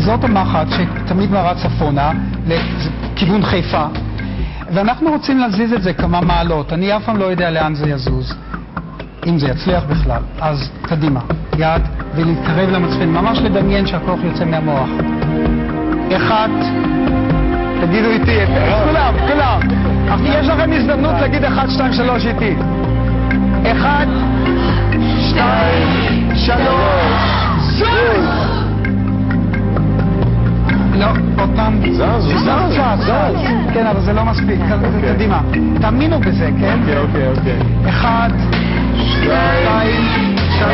זאת המחט שתמיד מראה צפונה, לכיוון חיפה. ואנחנו רוצים להזיז את זה כמה מעלות. אני אף פעם לא יודע לאן זה יזוז. אם זה יצליח בכלל. אז קדימה, יד, ולהתקרב למצפן. ממש לדמיין שהכוח יוצא מהמוח. 1, תגידו איתי, כולם. יש לכם הזדמנות להגיד 1, 2, 3 איתי. 1, 2, 3, זוז! לא, עוד פעם. זז. כן, אבל זה לא מספיק. קדימה. תאמינו בזה, כן? אוקיי. 1, 2, 3,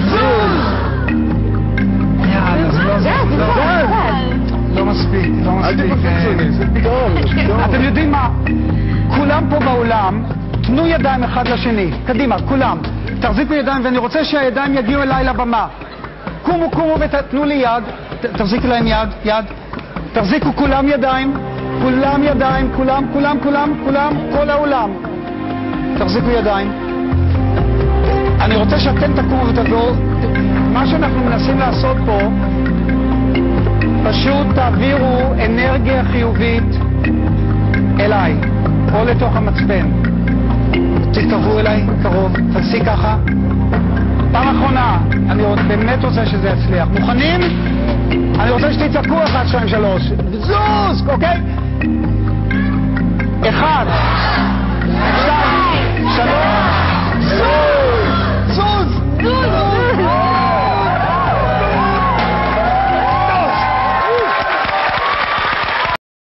זוז! יאללה, זה לא מספיק. אל תפקפקו, זה פתרון. אתם יודעים מה? כולם פה בעולם, תנו ידיים אחד לשני. קדימה, כולם. תחזיקו ידיים, ואני רוצה שהידיים יגיעו אליי לבמה. קומו ותתנו לי יד. תחזיקו להם יד. תחזיקו כולם ידיים, כולם, כל העולם. תחזיקו ידיים. אני רוצה שאתם תקומו ותבואו. מה שאנחנו מנסים לעשות פה, פשוט תעבירו אנרגיה חיובית אליי, או לתוך המצפן. תתקרבו אליי, קרוב, תעשי ככה. פעם אחרונה, אני באמת רוצה שזה יצליח. מוכנים? אני רוצה שתצעקו 1, 2, 3. זוז, אוקיי? 1,